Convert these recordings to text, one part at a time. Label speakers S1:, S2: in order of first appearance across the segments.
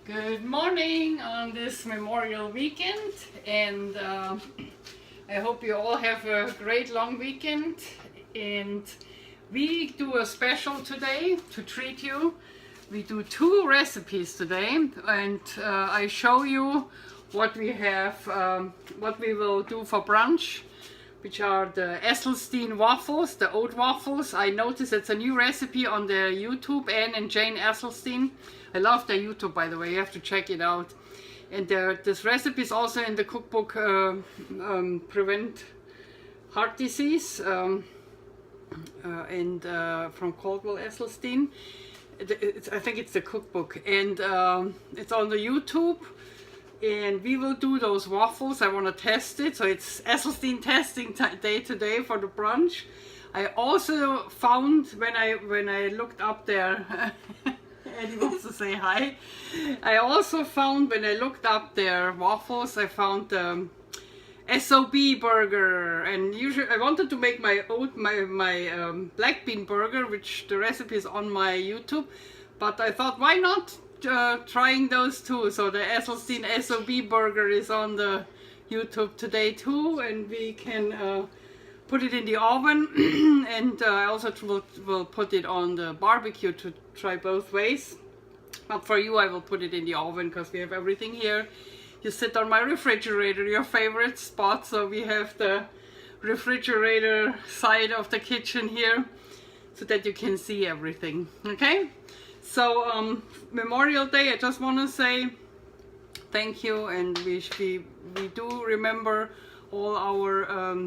S1: Good morning on this Memorial weekend, and I hope you all have a great long weekend. And we do a special today to treat you. We do two recipes today, and I show you what we have, what we will do for brunch, which are the Esselstyn waffles, the oat waffles. I noticed it's a new recipe on the YouTube, Ann and Jane Essestyn. I love their YouTube, by the way, you have to check it out. And this recipe is also in the cookbook Prevent Heart Disease from Cowgirls Esselstyn. I think it's the cookbook, and it's on the YouTube. And we will do those waffles. I want to test it, so it's Esselstyn testing day today for the brunch. I also found when I looked up there, Eddie wants to say hi. I also found when I looked up their waffles, I found SOB burger, and usually I wanted to make my black bean burger, which the recipe is on my YouTube, but I thought, why not trying those two? So the Esselstyn SOB burger is on the YouTube today too, and we can put it in the oven and I also will put it on the barbecue to try both ways. But for you I will put it in the oven because we have everything here. You sit on my refrigerator, your favorite spot, so we have the refrigerator side of the kitchen here so that you can see everything. Okay, so Memorial Day, I just want to say thank you, and we do remember all our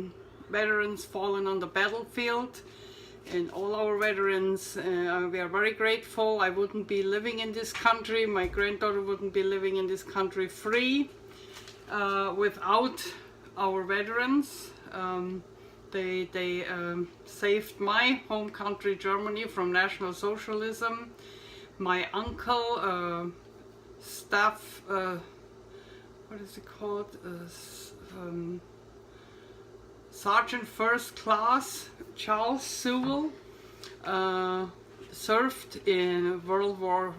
S1: veterans fallen on the battlefield, and all our veterans, we are very grateful. I wouldn't be living in this country, my granddaughter wouldn't be living in this country free without our veterans. They saved my home country Germany from National Socialism. My uncle, staff, what is it called? Sergeant First Class Charles Sewell served in World War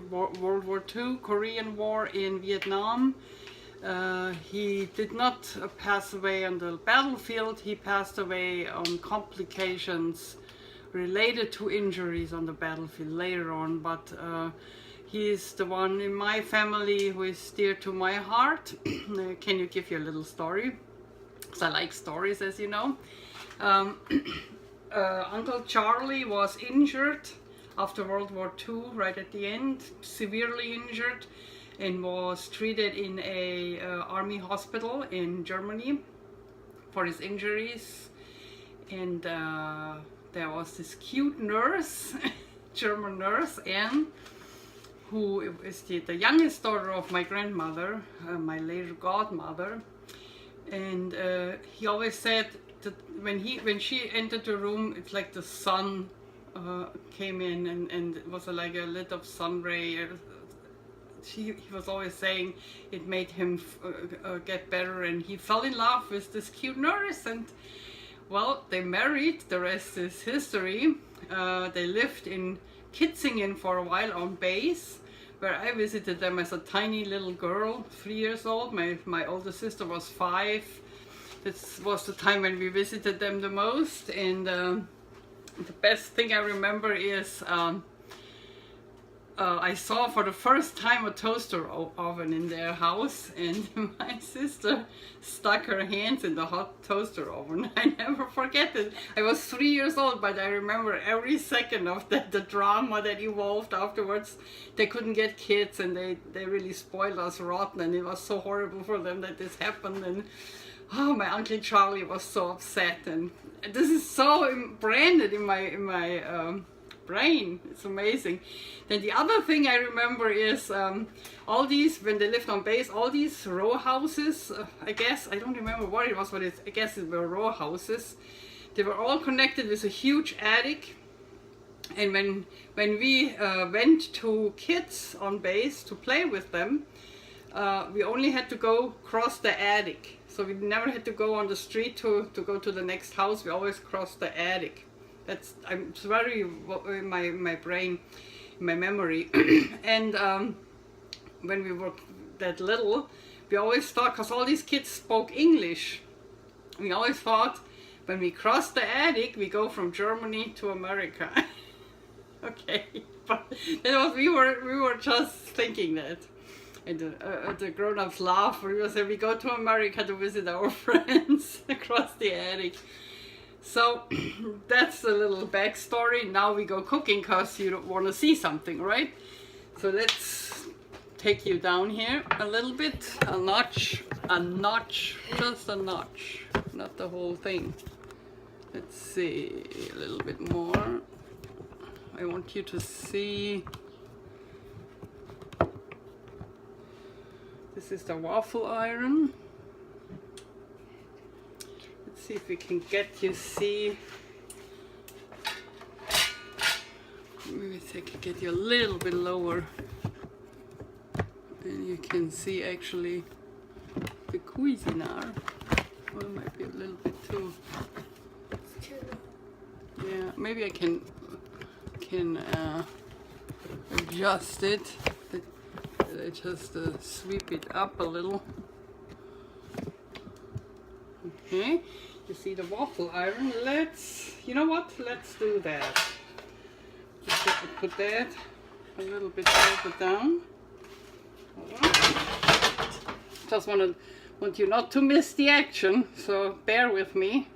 S1: II, Korean War, in Vietnam. He did not pass away on the battlefield. He passed away on complications related to injuries on the battlefield later on, but he is the one in my family who is dear to my heart. Can you give you a little story? I like stories, as you know. Uncle Charlie was injured after World War II, right at the end, severely injured, and was treated in a army hospital in Germany for his injuries. And there was this cute nurse, German nurse, Ann, who is the youngest daughter of my grandmother, my later godmother. And he always said that when she entered the room, it's like the sun came in, and it was like a little sun ray. He was always saying it made him get better, and he fell in love with this cute nurse, and well, they married. The rest is history. They lived in Kitzingen for a while on base, where I visited them as a tiny little girl, 3 years old. My older sister was 5. This was the time when we visited them the most, and the best thing I remember is I saw for the first time a toaster oven in their house, and my sister stuck her hands in the hot toaster oven. I never forget it. I was 3 years old, but I remember every second of the drama that evolved afterwards. They couldn't get kids, and they really spoiled us rotten, and it was so horrible for them that this happened. And oh, my Uncle Charlie was so upset, and this is so branded in my brain. It's amazing. Then the other thing I remember is all these, when they lived on base, all these row houses, I guess, I don't remember what it was, but I guess it were row houses. They were all connected with a huge attic, and when we went to kids on base to play with them, we only had to go cross the attic. So we never had to go on the street to go to the next house. We always crossed the attic. It's very in my brain, in my memory. And when we were that little, we always thought, because all these kids spoke English, we always thought when we cross the attic, we go from Germany to America. Okay, but that was, we were just thinking that. And the grown-ups laugh. We said we go to America to visit our friends across the attic. So that's the little backstory. Now we go cooking because you don't want to see something, right? So let's take you down here a little bit, a notch, just a notch, not the whole thing. Let's see, a little bit more. I want you to see. This is the waffle iron. Let's see if we can get you see. Maybe I can get you a little bit lower. And you can see actually the Cuisinart. Well, it might be a little bit too. Yeah, maybe I can adjust it. Just sweep it up a little. Okay, you see the waffle iron. You know what? Let's do that. Just have to put that a little bit further down. Just want you not to miss the action, so bear with me.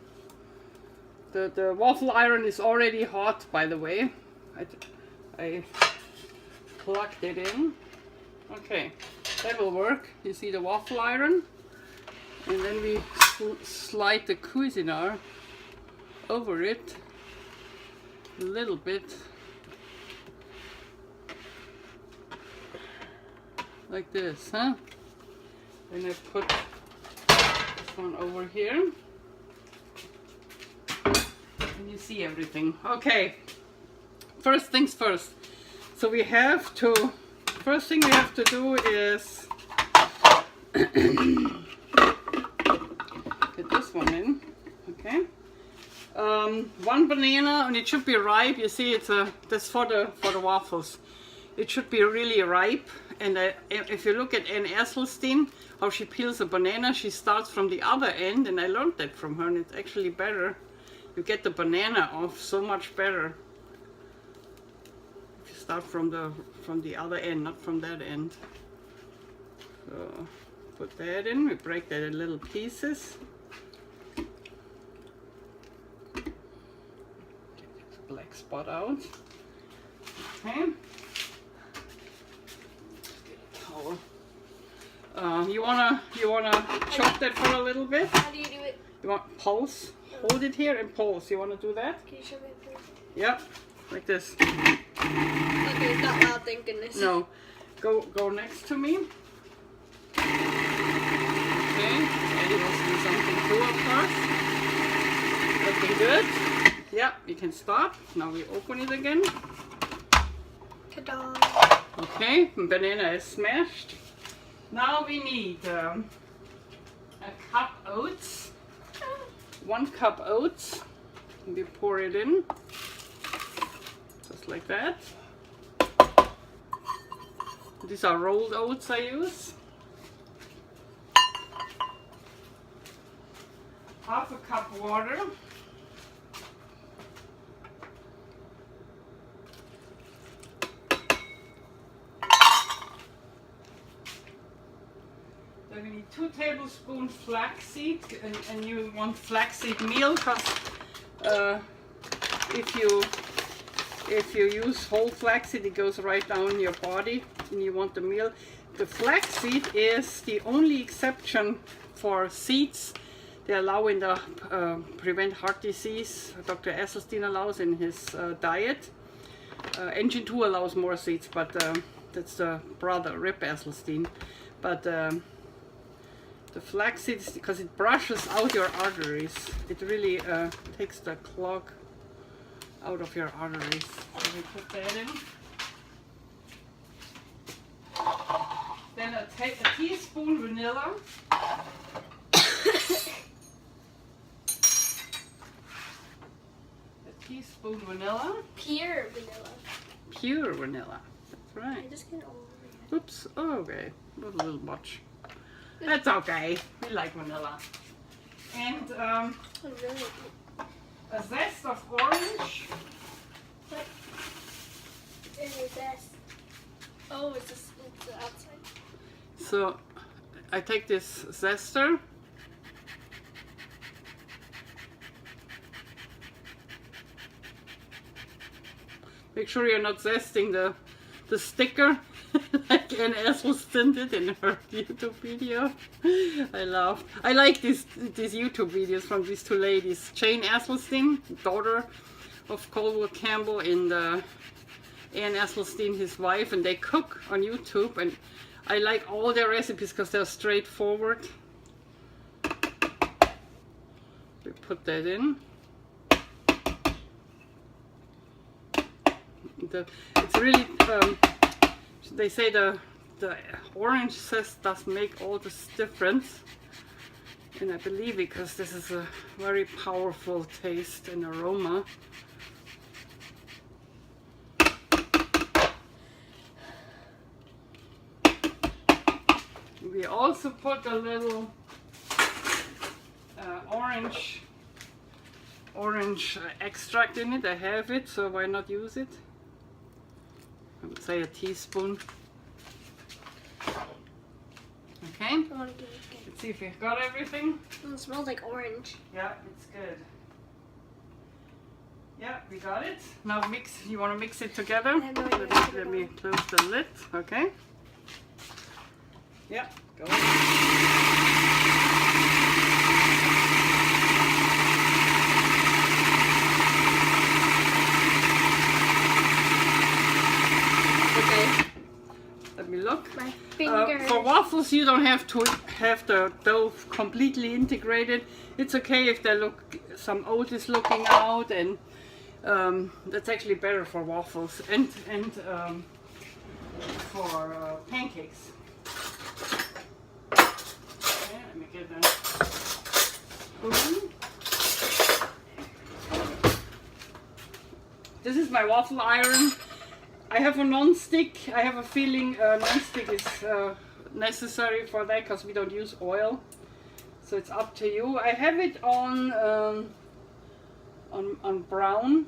S1: The waffle iron is already hot, by the way. I plugged it in. Okay, that will work. You see the waffle iron, and then we slide the Cuisinart over it a little bit, like this, huh? Then I put this one over here, and you see everything. Okay, first things first. So we have to. First thing we have to do is get this one in, okay? One banana, and it should be ripe. You see, that's for the waffles. It should be really ripe. And if you look at Ann Esselstyn, how she peels a banana, she starts from the other end, and I learned that from her, and it's actually better. You get the banana off so much better. Start from the other end, not from that end. So put that in. We break that in little pieces. Take this black spot out. Okay. Get a towel. You wanna chop that for a little bit?
S2: How do you do it?
S1: You want pulse? Hold it here and pulse. You wanna do that?
S2: Can you show me please?
S1: Yep. Like this.
S2: Okay, it's not loud, thank goodness.
S1: No. Go next to me. Okay. Eddie wants to do something too, of course. Looking good. Yeah, you can stop. Now we open it again.
S2: Ta-da!
S1: Okay, banana is smashed. Now we need a cup oats. 1 cup oats. And we pour it in. Just like that. These are rolled oats I use. Half a cup water. Then we need 2 tablespoons flaxseed, and you want flaxseed meal because if you use whole flaxseed, it goes right down your body, and you want the meal. The flaxseed is the only exception for seeds. They allow in the prevent heart disease. Dr. Esselstyn allows in his diet. Engine 2 allows more seeds, but that's the brother, Rip Esselstyn. But the flaxseed, because it brushes out your arteries, it really takes the clog out of your arteries. So we put that in. Then a teaspoon vanilla. Teaspoon vanilla.
S2: Pure vanilla.
S1: Pure vanilla. That's right.
S2: I just get all over it.
S1: Oops, okay, was a little much. That's okay, we like vanilla. And a zest of orange.
S2: What is a zest? Oh, it's the outside.
S1: So I take this zester. Make sure you're not zesting the sticker like Ann Esselstyn did in her YouTube video. I like these YouTube videos from these two ladies, Jane Essestyn, daughter of Colwood Campbell, and Ann Esselstyn, his wife, and they cook on YouTube, and I like all their recipes because they're straightforward. We put that in. It's really, they say the orange zest does make all this difference, and I believe it because this is a very powerful taste and aroma. We also put a little orange extract in it. I have it, so why not use it? I would say a teaspoon. Okay. Let's see if we've got everything.
S2: It smells like orange.
S1: Yeah, it's good. Yeah, we got it. Now mix. You want to mix it together?
S2: I have no idea.
S1: Let me close the lid. Okay. Yeah, go. Okay. Let me look.
S2: My fingers.
S1: For waffles, you don't have to have the dough completely integrated. It's okay if they some oat is looking out, and that's actually better for waffles and for pancakes. Okay, let me get a spoon. This is my waffle iron. I have a non-stick. I have a feeling non-stick is necessary for that because we don't use oil. So it's up to you. I have it on brown,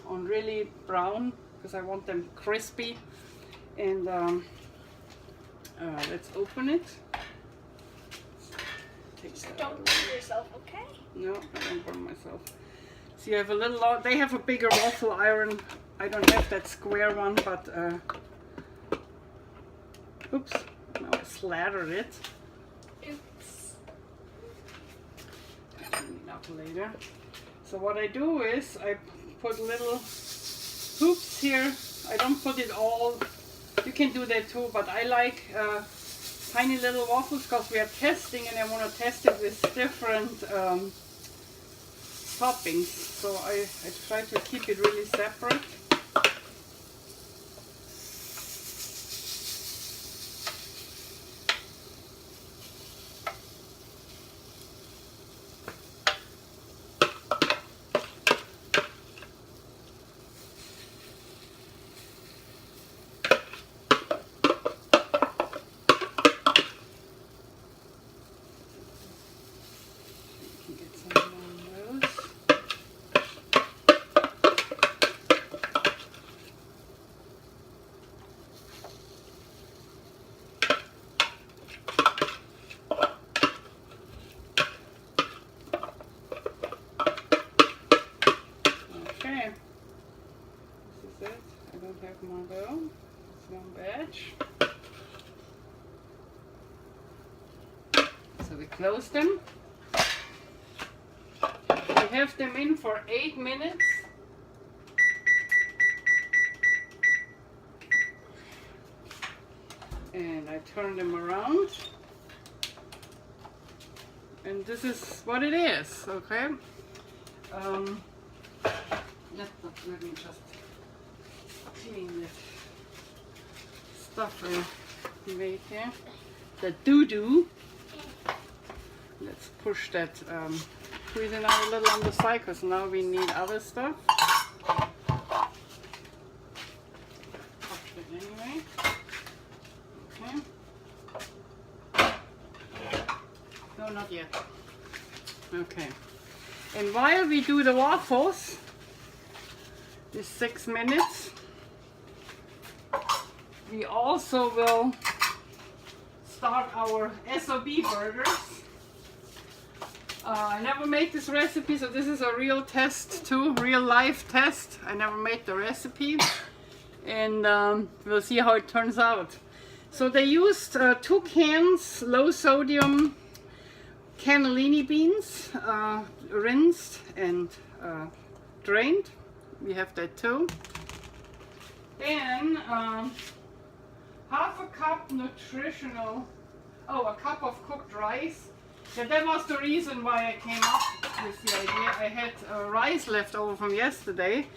S1: on really brown, because I want them crispy. And let's open it.
S2: Don't burn yourself, okay?
S1: No, I don't burn myself. So you have a little. They have a bigger waffle iron. I don't have that square one, but oops, now I slathered it.
S2: Oops.
S1: I'll clean it up later. So what I do is I put little hoops here. I don't put it all. You can do that too, but I like tiny little waffles because we are testing, and I want to test it with different toppings. So I try to keep it really separate. One batch. So we close them. We have them in for 8 minutes. And I turn them around. And this is what it is, okay? Let me just clean this stuff I made here. The doo-doo. Let's push that freezing out a little on the side because now we need other stuff. Push it anyway. not yet. Okay. And while we do the waffles, this 6 minutes, we also will start our SOB burgers. I never made this recipe, so this is a real test too, real life test. I never made the recipe, and we'll see how it turns out. So they used 2 cans low sodium cannellini beans, rinsed and drained. We have that too. Then half a cup nutritional, a cup of cooked rice. Yeah, that was the reason why I came up with the idea. I had rice left over from yesterday,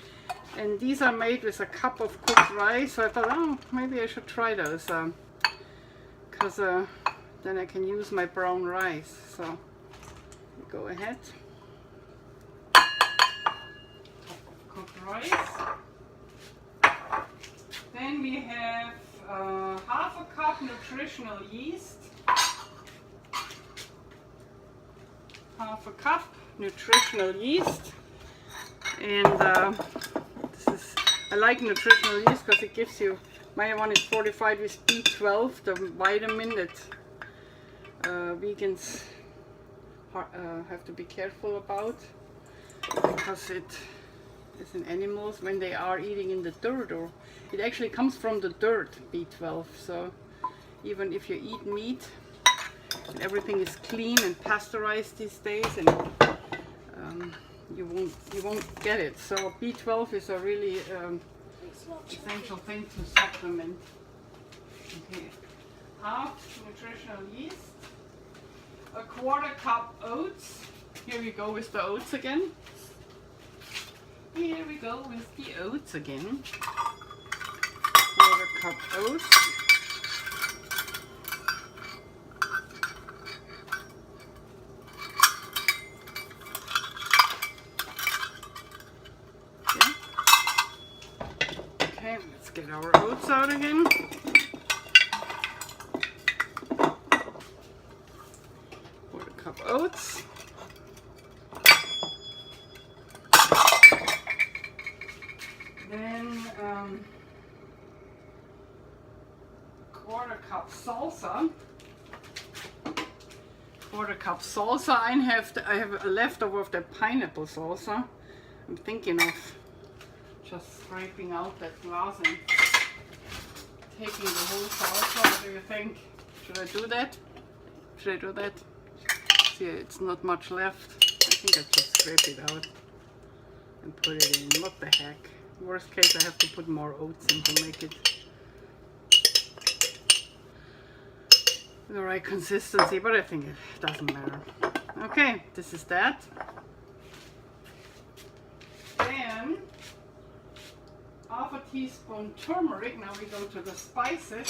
S1: and these are made with a cup of cooked rice. So I thought, oh, maybe I should try those, because then I can use my brown rice. So go ahead. Cup of cooked rice. Then we have half a cup nutritional yeast. Half a cup nutritional yeast, and this is, I like nutritional yeast because it gives you, my one is fortified with B12, the vitamin that vegans have to be careful about, because it is in animals when they are eating in the dirt, or it actually comes from the dirt, B12. So even if you eat meat, and everything is clean and pasteurized these days, and you won't get it. So B12 is a really essential thing to supplement. Okay, half nutritional yeast, a quarter cup oats. Here we go with the oats again. Here we go with the oats again. Quarter cup oats. Okay, let's get our oats out again. Quarter cup oats. Then quarter cup salsa. Quarter cup salsa. I have a leftover of the pineapple salsa. I'm thinking of just scraping out that glass and taking the whole salsa. What do you think? Should I do that? Should I do that? See, it's not much left. I think I just scrape it out and put it in. What the heck? Worst case, I have to put more oats in to make it the right consistency, but I think it doesn't matter. Okay, this is that. Then half a teaspoon turmeric. Now we go to the spices.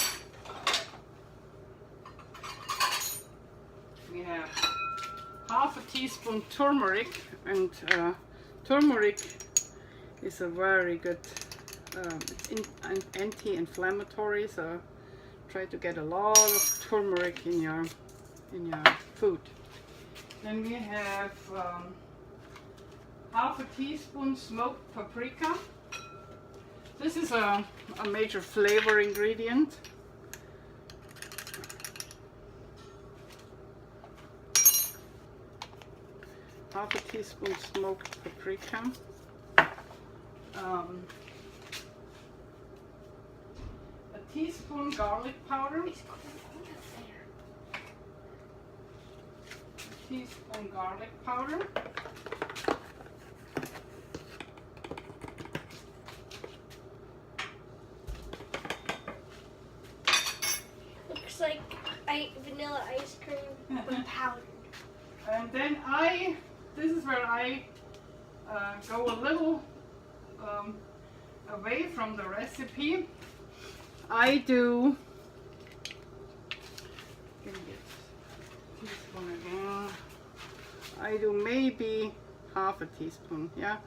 S1: We have half a teaspoon turmeric, and turmeric is a very good anti-inflammatory, so try to get a lot of turmeric in your food. Then we have half a teaspoon smoked paprika. This is a major flavor ingredient. Half a teaspoon smoked paprika. A teaspoon garlic powder. A teaspoon garlic powder.
S2: Looks like vanilla ice cream with powdered.
S1: And then this is where I go a little away from the recipe. I do, teaspoon again. I do maybe half a teaspoon, yeah.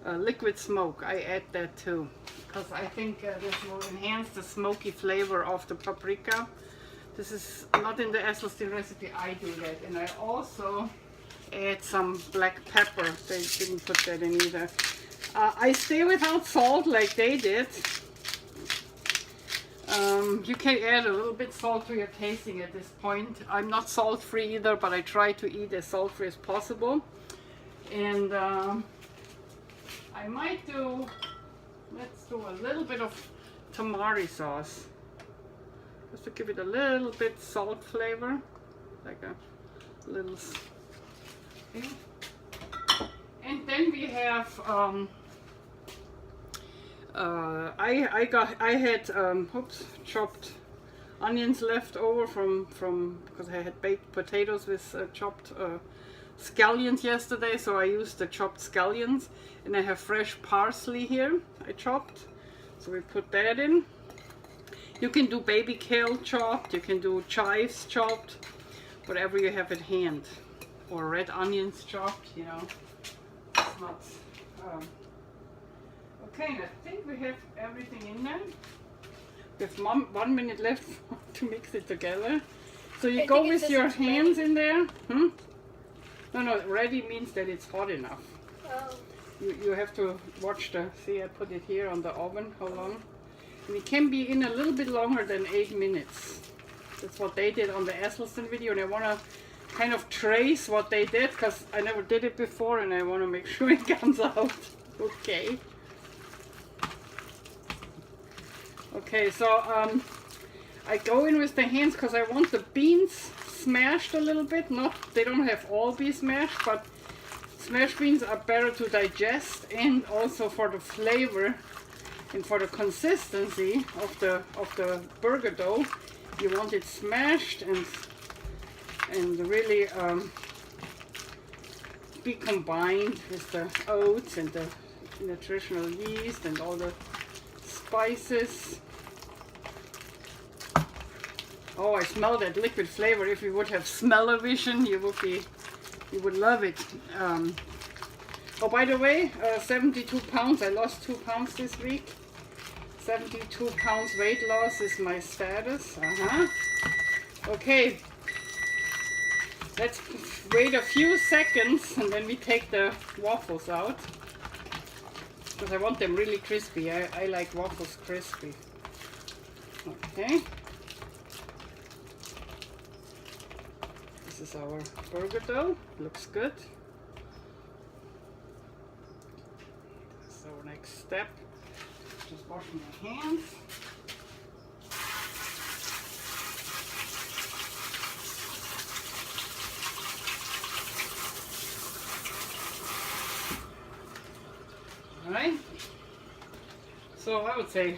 S1: Liquid smoke, I add that too, because I think this will enhance the smoky flavor of the paprika. This is not in the Esselstyn recipe, I do that. And I also add some black pepper. They didn't put that in either. I stay without salt like they did. You can add a little bit salt to your tasting at this point. I'm not salt free either, but I try to eat as salt free as possible. And I might do, let's do a little bit of tamari sauce. Just to give it a little bit salt flavor, like a little. Okay. And then we have I had chopped onions left over from because I had baked potatoes with chopped scallions yesterday, so I used the chopped scallions, and I have fresh parsley here I chopped, so we put that in. You can do baby kale chopped, you can do chives chopped, whatever you have at hand, or red onions chopped, you know. It's not. Okay, I think we have everything in there. We have 1 minute left to mix it together. So you go with your hands in there. No, ready means that it's hot enough.
S2: Oh.
S1: You have to watch see, I put it here on the oven, how long. And it can be in a little bit longer than 8 minutes. That's what they did on the Esselstyn video, and I want to kind of trace what they did because I never did it before, and I want to make sure it comes out okay. Okay, so I go in with the hands because I want the beans smashed a little bit. They don't have all be smashed, but smashed beans are better to digest, and also for the flavor and for the consistency of the burger dough. You want it smashed and really be combined with the oats and the nutritional yeast and all the spices. Oh, I smell that liquid flavor. If you would have smell-o-vision, you would love it. Oh, by the way, 72 pounds. I lost 2 pounds this week. 72 pounds weight loss is my status. Okay. Let's wait a few seconds and then we take the waffles out. Because I want them really crispy. I like waffles crispy. Okay. This is our burger dough. Looks good. So next step, just washing my hands. Alright, so I would say,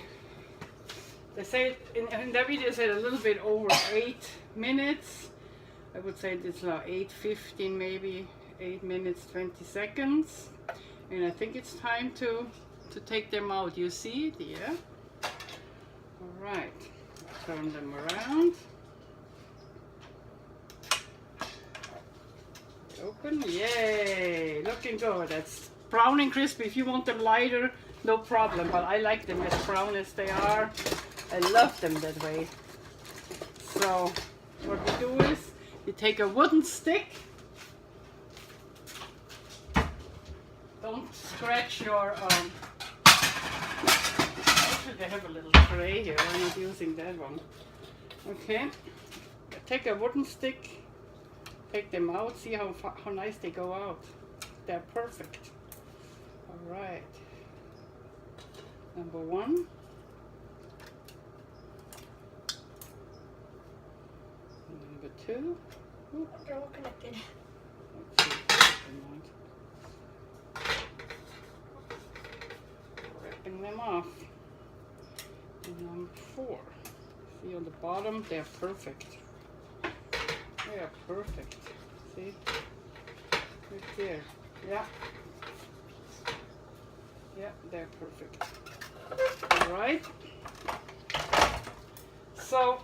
S1: they say in that video said a little bit over 8 minutes. I would say it's like 8:15 maybe, 8 minutes 20 seconds. And I think it's time to take them out. You see it? Yeah. Alright, turn them around. Open, yay, looking good. That's brown and crispy. If you want them lighter, no problem, but I like them as brown as they are. I love them that way. So what we do is you take a wooden stick. Don't scratch your actually they have a little tray here. I'm not using that one. Okay, take a wooden stick, take them out, see how nice they go out. They're perfect. Alright, number one. Number two. Ooh.
S2: They're all connected.
S1: Wrapping them off. And number four. See on the bottom, they're perfect. They are perfect. See? Right there. Yeah. Yeah, they're perfect. Alright. So,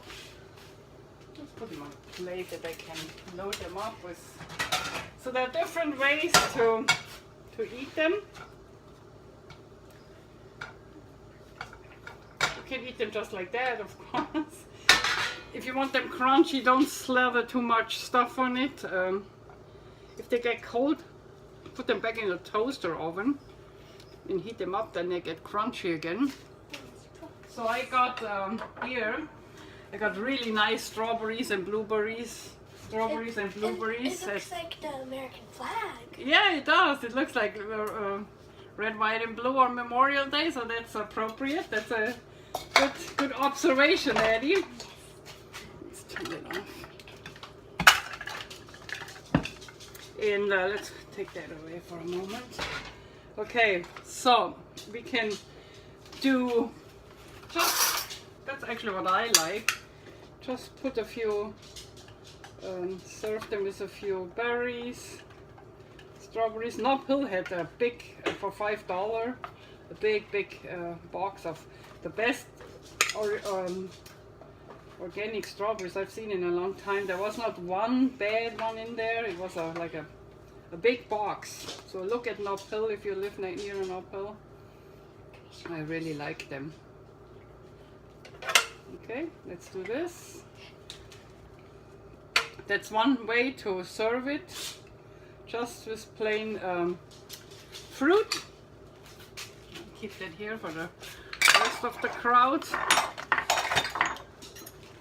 S1: let's put them on a plate that I can load them up with. So there are different ways to eat them. You can eat them just like that, of course. if you want them crunchy, don't slather too much stuff on it. If they get cold, put them back in the toaster oven and heat them up, then they get crunchy again. So I got here, I got really nice strawberries and blueberries. Strawberries and blueberries.
S2: It looks like the American flag.
S1: Yeah, it does. It looks like red, white, and blue on Memorial Day, so that's appropriate. That's a good observation, Eddie. Let's turn it off. And let's take that away for a moment. Okay, so we can do just, that's actually what I like. Just put a few, serve them with a few berries. Strawberries. Nob Hill had a big, for $5, a big box of the best organic strawberries I've seen in a long time. There was not one bad one in there. It was like a big box. So look at Nob Hill if you live near Nob Hill. I really like them. Okay, let's do this. That's one way to serve it. Just with plain fruit. Keep that here for the rest of the crowd.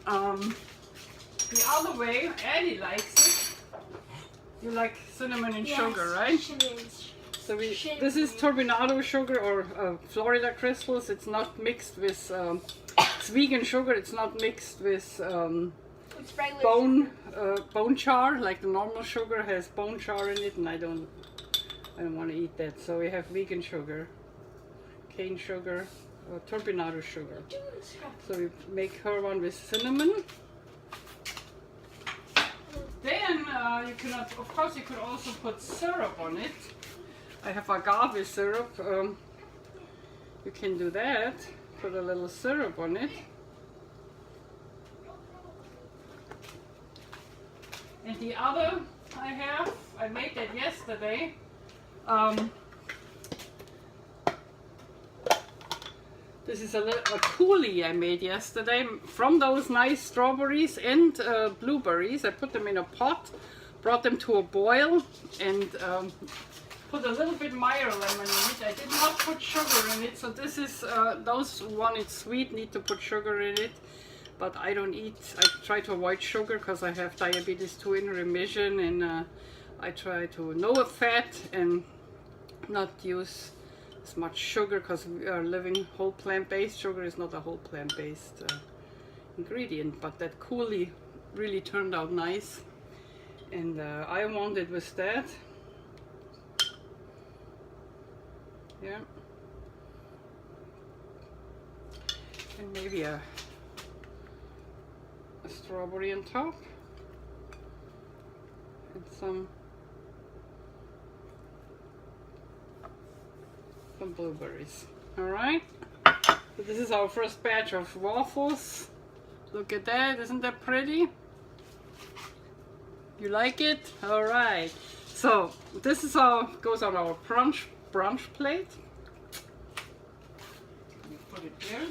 S1: The other way, Eddie likes it. You like cinnamon and sugar, right? So this is turbinado sugar or Florida crystals. It's not mixed with, it's vegan sugar. It's not mixed with bone char, like the normal sugar has bone char in it, and I don't want to eat that. So we have vegan sugar, cane sugar, turbinado sugar. So we make her one with cinnamon. Then you can, of course, you could also put syrup on it. I have agave syrup. You can do that. Put a little syrup on it. And the other I made that yesterday. This is a cooley I made yesterday from those nice strawberries and blueberries. I put them in a pot, brought them to a boil, and put a little bit Meyer lemon in it. I did not put sugar in it, so this is those one it's sweet, need to put sugar in it. But I don't eat, I try to avoid sugar because I have diabetes 2 in remission, and I try to know fat and not use as much sugar because we are living whole plant-based. Sugar is not a whole plant-based ingredient, but that cooley really turned out nice, and I wanted with that. Yeah, and maybe a strawberry on top and some blueberries. All right, so this is our first batch of waffles. Look at that, isn't that pretty? You like it? All right, so this is how it goes on our brunch plate. Let me put it here.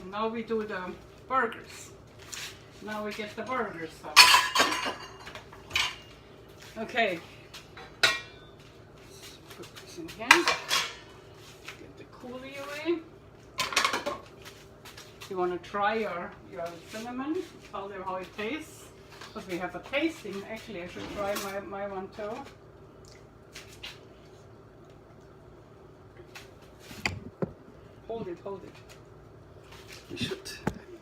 S1: Now we do the burgers. Now we get the burgers started. Okay. Let's put this in here. Get the cooley away. You want to try your cinnamon? Tell them how it tastes. Because we have a tasting. Actually, I should try my one too. Hold it, hold it. We should,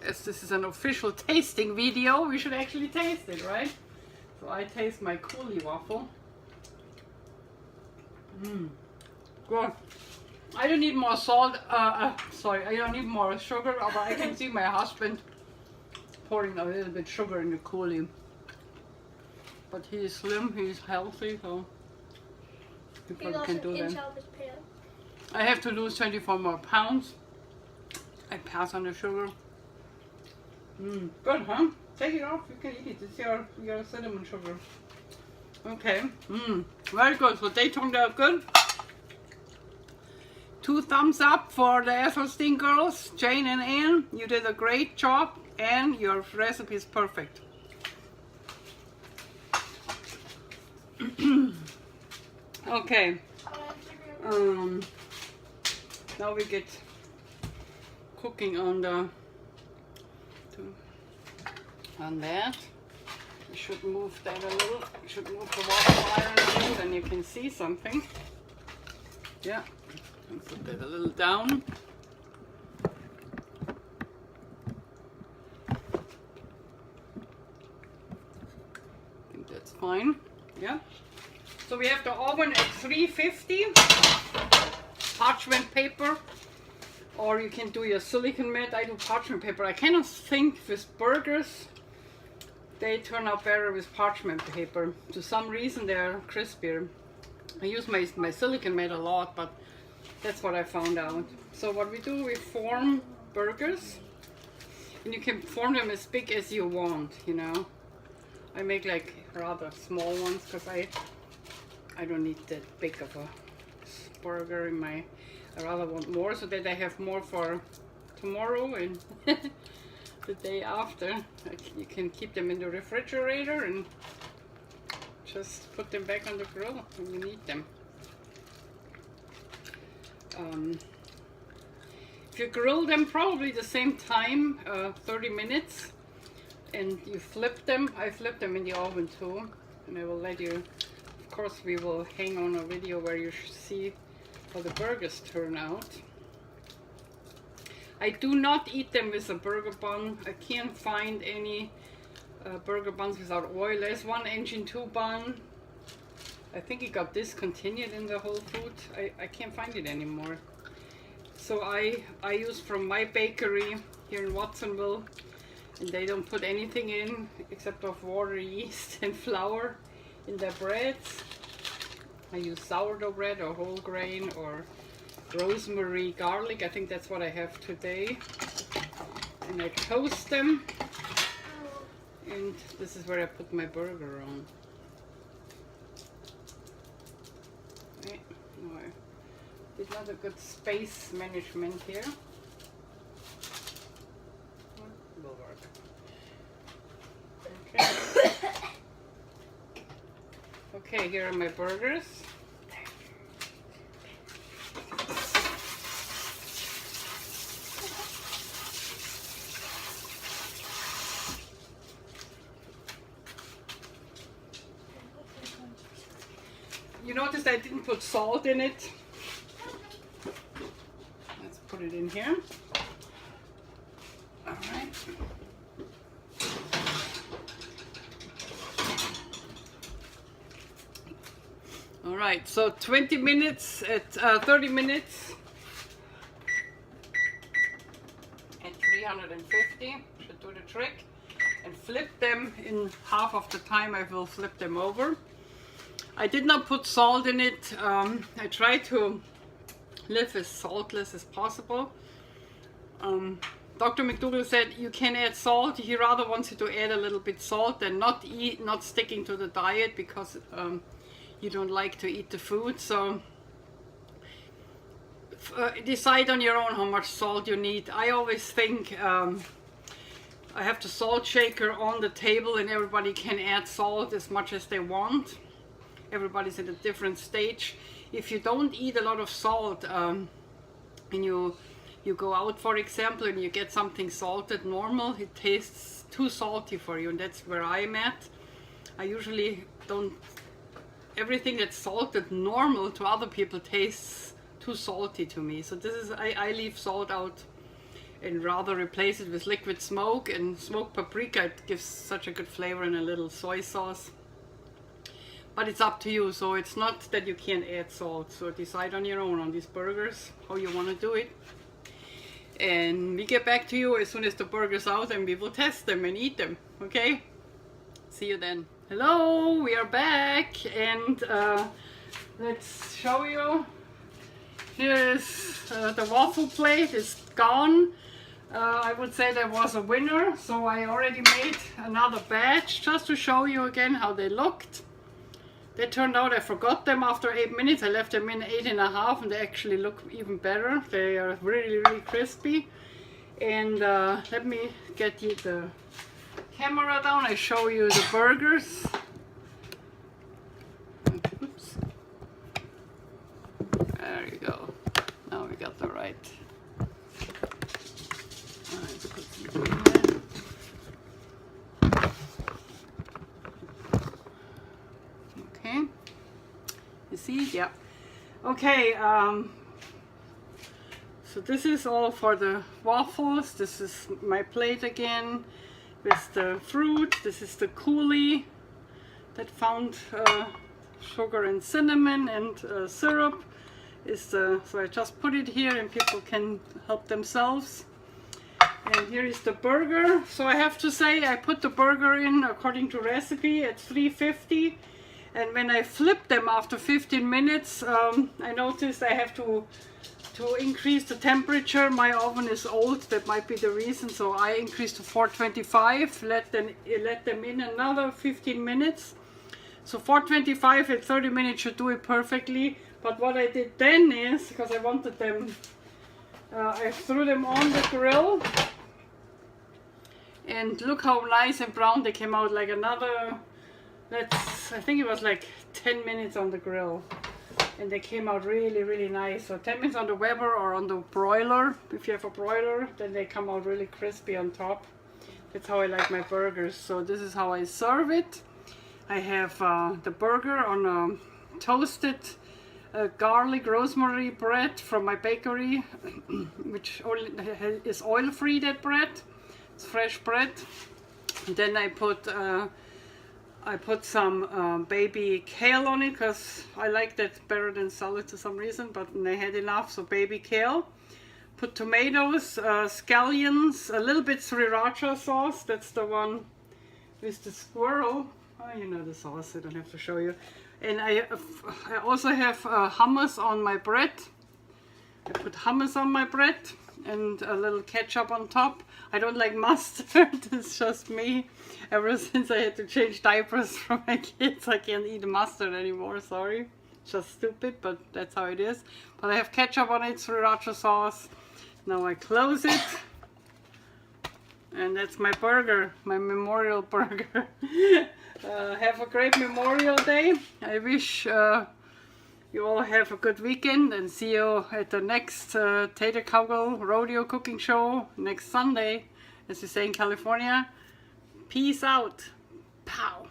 S1: as this is an official tasting video, we should actually taste it, right? So I taste my cooley waffle. Good. I don't need more salt, sorry, I don't need more sugar, but I can see my husband pouring a little bit sugar in the cooley. But he is slim, he is healthy, so he probably can do that. I have to lose 24 more pounds. I pass on the sugar. Good, huh? Take it off, you can eat it. It's your cinnamon sugar. Okay, very good. So they turned out good. 2 thumbs up for the Esselstyn girls, Jane and Ann. You did a great job and your recipe is perfect. Okay. Now we get cooking on that. We should move that a little. We should move the waffle iron a little, then you can see something. Yeah, and put that a little down. I think that's fine. Yeah. So we have the oven at 350. Parchment paper, or you can do your silicone mat. I do parchment paper. I kind of think with burgers they turn out better with parchment paper. For some reason they're crispier. I use my silicone mat a lot, but that's what I found out. So what we do, we form burgers, and you can form them as big as you want, you know. I make like rather small ones because I don't need that big of a burger in my, I rather want more so that I have more for tomorrow and the day after. You can keep them in the refrigerator and just put them back on the grill when you need them. If you grill them probably the same time, 30 minutes, and you flip them, I flip them in the oven too, and I will let you, of course we will hang on a video where you see how the burgers turn out. I do not eat them with a burger bun. I can't find any burger buns without oil. There's one Engine 2 bun. I think it got discontinued in the Whole Foods. I can't find it anymore. So I use from my bakery here in Watsonville, and they don't put anything in except of water, yeast and flour in their breads. I use sourdough bread or whole grain or rosemary garlic. I think that's what I have today. And I toast them. And this is where I put my burger on. Right. No, I did not a good space management here. Will work. Okay. Okay, here are my burgers. You noticed I didn't put salt in it. Let's put it in here. All right. All right, so 20 minutes at 30 minutes at 350 should do the trick, and flip them in half of the time. I will flip them over. I did not put salt in it. I try to live as saltless as possible. Dr. McDougall said you can add salt. He rather wants you to add a little bit salt than not sticking to the diet because you don't like to eat the food. So decide on your own how much salt you need. I always think I have the salt shaker on the table and everybody can add salt as much as they want. Everybody's at a different stage. If you don't eat a lot of salt and you go out, for example, and you get something salted normal, it tastes too salty for you, and that's where I'm at. I usually don't, everything that's salted normal to other people tastes too salty to me. So this is, I leave salt out and rather replace it with liquid smoke and smoked paprika. It gives such a good flavor, and a little soy sauce. But it's up to you, so it's not that you can't add salt. So decide on your own on these burgers how you want to do it. And we get back to you as soon as the burger's out, and we will test them and eat them, okay? See you then. Hello, we are back, and let's show you. Here is the waffle plate is gone. I would say there was a winner, so I already made another batch just to show you again how they looked. They turned out, I forgot them after 8 minutes. I left them in 8.5 and they actually look even better. They are really, really crispy. And let me get the camera down. I show you the burgers. Oops. There you go. Now we got the right. Let's put some in there. Okay. You see? Yeah. Okay. So this is all for the waffles. This is my plate again with the fruit. This is the cooley that found sugar and cinnamon and syrup. So I just put it here and people can help themselves. And here is the burger. So I have to say I put the burger in according to recipe at 350. And when I flip them after 15 minutes, I noticed I have to increase the temperature. My oven is old, that might be the reason, so I increased to 425. Let them in another 15 minutes. So 425 at 30 minutes should do it perfectly. But what I did then is, because I wanted them, I threw them on the grill. And look how nice and brown they came out, like another, I think it was like 10 minutes on the grill. And they came out really, really nice. So 10 minutes on the Weber or on the broiler. If you have a broiler, then they come out really crispy on top. That's how I like my burgers. So this is how I serve it. I have the burger on a toasted garlic rosemary bread from my bakery, which is oil-free, that bread. It's fresh bread. And then I put some baby kale on it because I like that better than salad for some reason, but I had enough, so baby kale. Put tomatoes, scallions, a little bit sriracha sauce. That's the one with the squirrel. Oh, you know the sauce, I don't have to show you. And I also have hummus on my bread. I put hummus on my bread and a little ketchup on top. I don't like mustard, it's just me. Ever since I had to change diapers for my kids, I can't eat mustard anymore, sorry. Just stupid, but that's how it is. But I have ketchup on it, sriracha sauce. Now I close it. And that's my burger, my memorial burger. Have a great Memorial Day. I wish you all have a good weekend and see you at the next Tater Cowgirl rodeo cooking show next Sunday, as we say in California. Peace out. Pow.